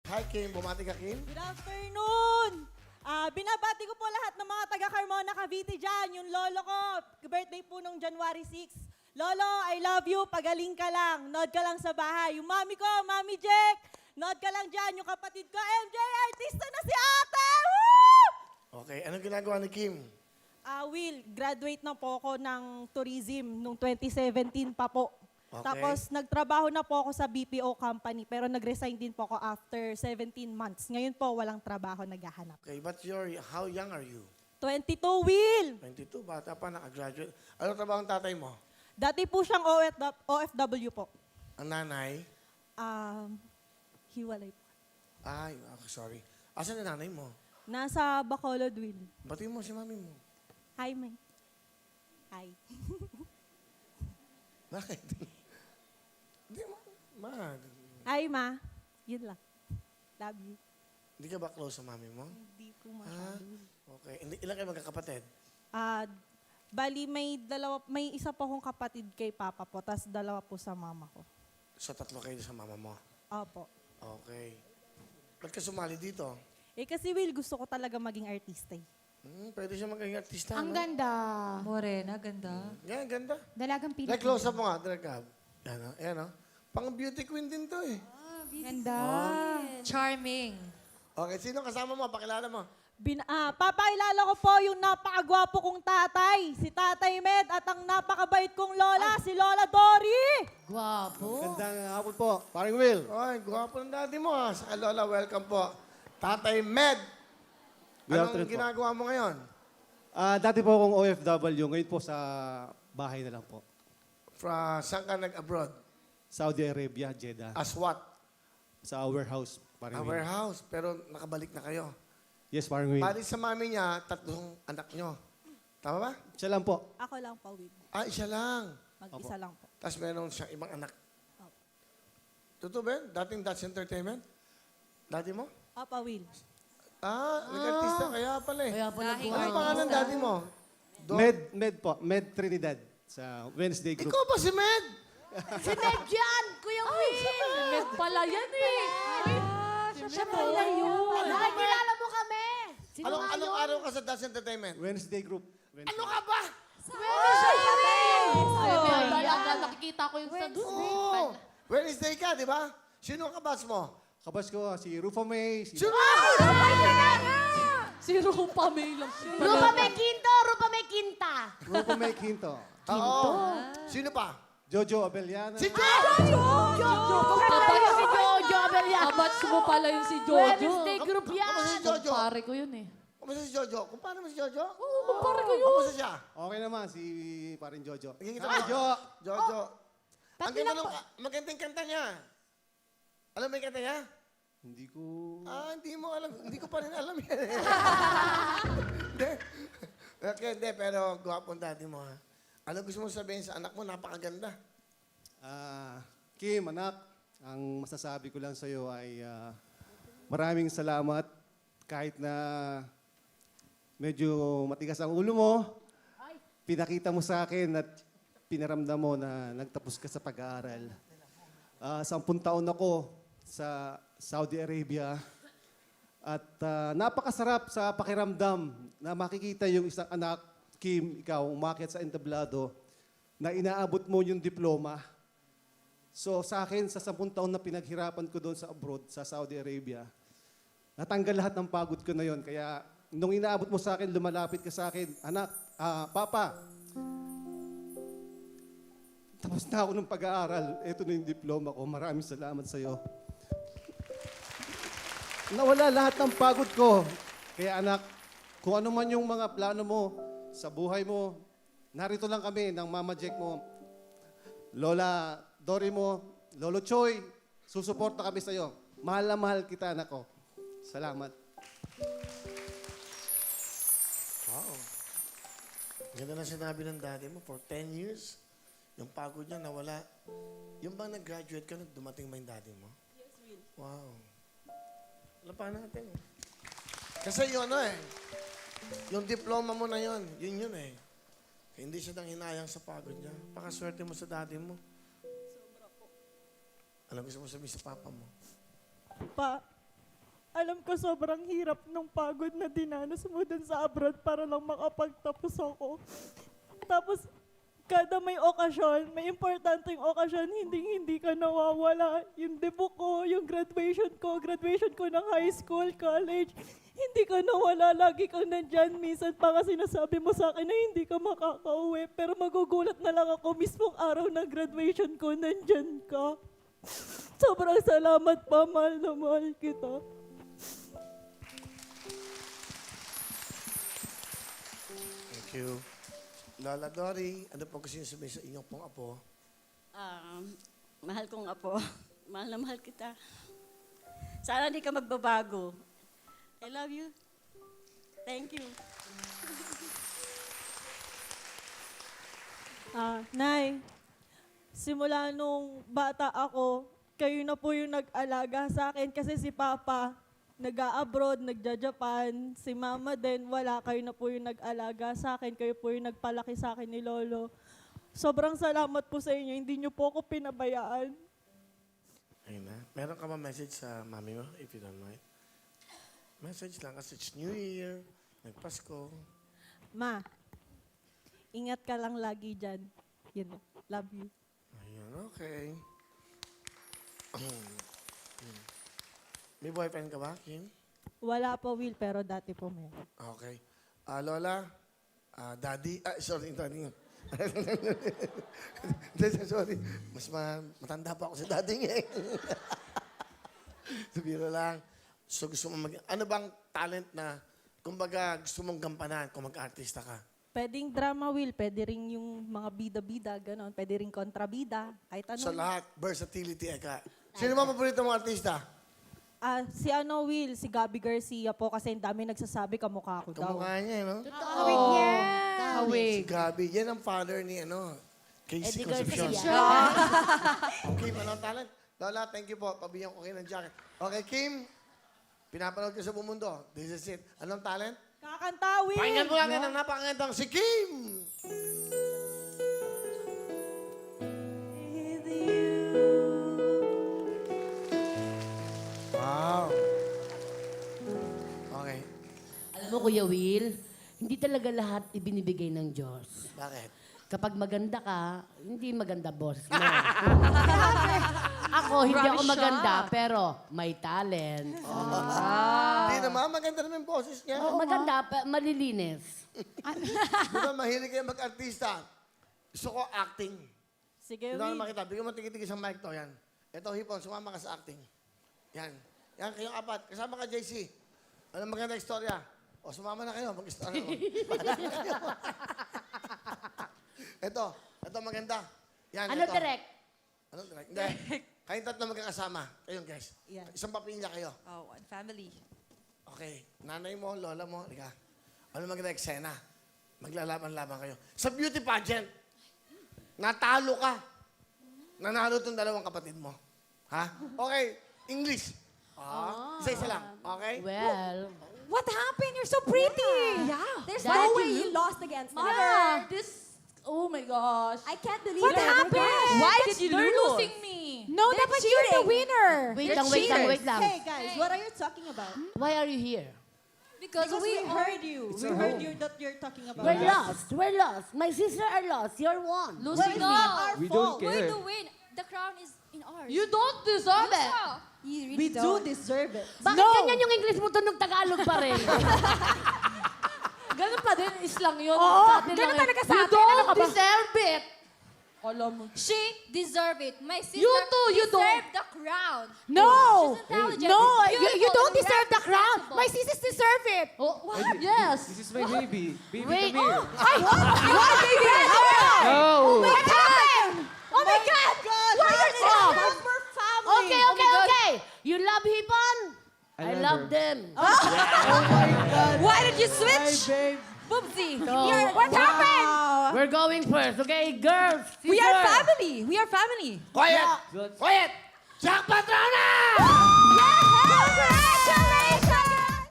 Hi, Kim. Bumati ka, Kim? Good afternoon! Binabati ko po lahat ng mga taga-Carmona, Cavite dyan. Yung lolo ko, birthday po nung January 6. Lolo, I love you. Pagaling ka lang. Nod ka lang sa bahay. Yung mami ko, Mami Jack, nod ka lang dyan. Yung kapatid ko, MJ, artista na si ate! Woo! Okay. Anong ginagawa ni Kim? Will, graduate na po ako ng tourism nung 2017 pa po. Okay. Tapos nagtrabaho na po ako sa BPO company pero nag-resign din po ako after 17 months. Ngayon po walang trabaho naghahanap. Okay, but how young are you? 22, Will! 22, bata pa, nakagraduate. Ano trabaho ng tatay mo? Dati po siyang OFW po. Ang nanay? Hiwalay po. Ay, okay, sorry. Asan ang nanay mo? Nasa Bacolod, Will. Batiin mo si mami mo. Hi, May. Hi. Bakit? Hindi mo. Hi, Ma. Yun lang. Love you. Hindi ka ba close sa mami mo? Hindi po masyado. Okay. Ilan kayo magkakapatid? Bali, may isa po akong kapatid kay Papa po, tas dalawa po sa mama ko. So, tatlo kayo sa mama mo? Opo. Okay. Ba't ka sumali dito? Kasi Will, gusto ko talaga maging artista eh. Pwede siya maging artista, Ang no? ganda. Morena, ganda. Yan, ganda. Dalagang Like, Pilipino. close up mo nga. Direct up. Yan, o. Yan, o. Pang beauty queen din to, eh. Ganda. Charming. Okay, sino kasama mo? Pakilala mo. Papailala ko po yung napakagwapo kong tatay, si Tatay Med, at ang napakabait kong lola, si Lola Dory. Gwapo. Gandang hapon po, paring Will. Oy, gwapo ng daddy mo, ha. Sa Lola, welcome po. Tatay Med. Good Anong afternoon po. ginagawa mo ngayon? Dati po akong OFW, ngayon po sa bahay na lang po. Saan ka nag-abroad? Saudi Arabia, Jeddah. As what? Sa warehouse, paring A Will. warehouse. Pero nakabalik na kayo. Yes, paring Will. Bali sa mami niya, 3 anak nyo. Tama ba? Siya lang po. Ako lang po, Will. Isa lang. Mag-isa lang po. Tapos meron siyang ibang anak. Opo. Totoo ba yun? Dating Dutch Entertainment? Daddy mo? Opo, Will. Nag-artista kaya pala eh. Kaya pala Ano gwapo. pangalan ng daddy mo? Med po, Med Trinidad sa Wednesday Group. Ikaw ba si Med? Si Med yan, Kuya Will. Med pala yan eh. Siya pala yun. Nakikilala mo kami. Sino nga Anong yun? araw ka sa Dutch Entertainment? Wednesday Group. Ano ka ba? Siya kami. Ay, talaga. Nakikita ko yung sa doon. Oo. Wednesday ka, di ba? Sino ang kabats mo? Kabas ko si Rufa May, si Sino? Si Rupa May lang. Rupa may quinto, Rupa may quinta. Rufa May Quinto, Oo. Sino pa? Jojo Abellana, Si Jojo! Kapag si Jojo Abelian. Kabats mo pala yung si Jojo. Wednesday group Kamusta yan. si Jojo? Kumpare ko yun eh. Kumusta si Jojo? Kumpara mo si Jojo? Oo, kumpare ko yun. Kumusta siya? okay naman si paring Jojo. Nagkikita Hi, mo? Jo! Jojo. Ang Tatlo ganda lang po. magandang kanta niya. Alam mo yung kanta niya? Hindi ko... Hindi mo alam. Hindi ko pa rin alam yan. Hindi. Okay, hindi. Pero gwapong daddy mo, ha? Ano gusto mo sabihin sa anak mo? Napakaganda. Kim, anak, ang masasabi ko lang sa'yo ay maraming salamat kahit na medyo matigas ang ulo mo. Pinakita mo sa akin at pinaramdam mo na nagtapos ka sa pag-aaral. 10 taon ako sa Saudi Arabia at napakasarap sa pakiramdam na makikita yung isang anak, Kim, ikaw, umakyat sa entablado na inaabot mo yung diploma. So sa akin, sa 10 taon na pinaghirapan ko doon sa abroad, sa Saudi Arabia, natanggal lahat ng pagod ko na yon. Kaya nung inaabot mo sa akin, lumalapit ka sa akin, anak, papa, tapos na ako ng pag-aaral. Ito na yung diploma ko. Maraming salamat sa iyo. Nawala lahat ng pagod ko. Kaya anak, kung ano man yung mga plano mo sa buhay mo, narito lang kami ng Mama Jack mo, Lola Dory mo, Lolo Choy, susuporta kami sa iyo. Mahal na mahal kita, anak ko. Salamat. Wow. Ganda na sinabi ng daddy mo. For 10 years, yung pagod niya nawala. Yung bang nag-graduate ka, dumating ba yung daddy mo? Yes, Will. Wow. Lapan natin. Kasi yun yung diploma mo na yun eh. Hindi siya nang hinayang sa pagod niya. Pakaswerte mo sa daddy mo. Sobra po. Alam gusto mo sabihin sa papa mo? Alam ko sobrang hirap ng pagod na dinanas mo dun sa abroad para lang makapagtapos ako. Tapos, kada may okasyon, may importanteng okasyon, hindi ka nawawala. Yung debut ko, yung graduation ko ng high school, college, hindi ka nawala. Lagi kang nandyan. Minsan pa nga sinasabi mo sa akin na hindi ka makakauwi. Pero magugulat na lang ako mismong araw ng graduation ko, nandyan ka. Sobrang salamat pa, mahal na mahal kita. Thank you. Lola Dory, ano po gusto niyo sabihin sa inyong pong apo? Mahal kong apo, mahal na mahal kita. Sana hindi ka magbabago. I love you. Thank you. Nay, simula nung bata ako, kayo na po yung nag-alaga sa akin kasi si Papa nag-a-abroad, nagja-Japan, si Mama din, wala. Kayo na po yung nag-alaga sa akin, kayo po yung nagpalaki sa akin ni Lolo. Sobrang salamat po sa inyo, hindi niyo po ako pinabayaan. Ayun na. Meron ka ba message sa mami mo, if you don't mind? Message lang kasi it's New Year, nagpasko. Ma, ingat ka lang lagi dyan. Yun, love you. Ayun, okay. May boyfriend ka ba, Kim? Wala po, Will, pero dati po meron. Okay. Lola, daddy, sorry, daddy. Sorry, mas matanda pa ako sa daddy niya. Sabiro lang. So gusto mo ano bang talent na, kumbaga gusto mong gampanan kung mag-artista ka? Pwedeng drama, Will, pwede rin yung mga bida-bida, gano'n. Pwede rin kontrabida, kahit ano. So lahat, versatility, eka. Sino ba paborito mong artista? Si Will, si Gabby Garcia po kasi ang dami nagsasabi kamukha ko daw. Kamukha niya, no? Kawig niya. Si Gabi. Yan ang father ni, Casey Concepcion. Kim, anong talent? Lola, thank you po. Pabigyan ko kayo ng jacket. Okay, Kim. Pinapanood ko sa buong mundo. This is it. Anong talent? Kakanta, Will! Pakinggan mo natin ang napakagandang si Kim! With you. Wow. Okay. Alam mo, Kuya Will, hindi talaga lahat ibinibigay ng Diyos. Bakit? Kapag maganda ka, hindi maganda boss mo. Ako, hindi ako maganda, pero may talent. Hindi naman. Maganda naman yung boses niya. Maganda, malilinis. Di ba mahilig kayo mag-artista? Gusto ko acting. Sige, Hindi Will. naman makita. Bigyan mo tigil-tigil sa mic to. Yan. Ito, Hipon. Sumama ka sa acting. Yan. Yan, kayong apat. Kasama ka, JC. Ano maganda istorya? O, sumama na kayo. Mag-istorya mo. Ito maganda. Yan, Ano, ito. direct? Ano direct? Hindi. Kayong tatlo magkakasama. Kayong guys. Yan. Isang pamilya kayo. Oh, one family. Okay. Nanay mo, lola mo, halika. Ano maganda eksena? Maglalaban-laban kayo. Sa beauty pageant, natalo ka. Nanalo itong dalawang kapatid mo. Ha? Okay. English. Isa-isa lang. Okay? Well, What happened? You're so pretty. Yeah. There's That no you way look- you lost against them. Yeah, oh my gosh. I can't believe What it. happened? Why did you They're lose? losing me. No, They're dapat you're the cheating. winner. wait lang. Hey, guys, what are you talking about? Why are you here? Because we heard you. We heard you that you're talking about We're us. lost. My sister are lost. You're one. Losing It's no. not our We fault. don't care. win. The crown is in ours. You don't deserve it. You We do deserve it. Bakit ganyan yung English mo tunog Tagalog pa rin? Ganun pa din, islang yun. Oo, Sa atin ganun lang talaga yun. sa You atin. Ano don't ka ba? deserve it. Alam mo. She deserve it. My sister You too, you deserve the crown. No. She's intelligent. No, Beautiful you don't and deserve the crown. responsible. My sisters deserve it. Oh, what? Yes. This is my baby. Baby, Wait. come here. Ay, what, baby? No! What happened? Oh my God! Why are you so? We're family. Okay. You love Hipon? I love love her. them. Why did you Hi, switch? babe. Boobsy. So, What happened? We're going first, okay? Girls, We are sister. family. We are family. Quiet! Quiet! Jack Patrona! Congratulations!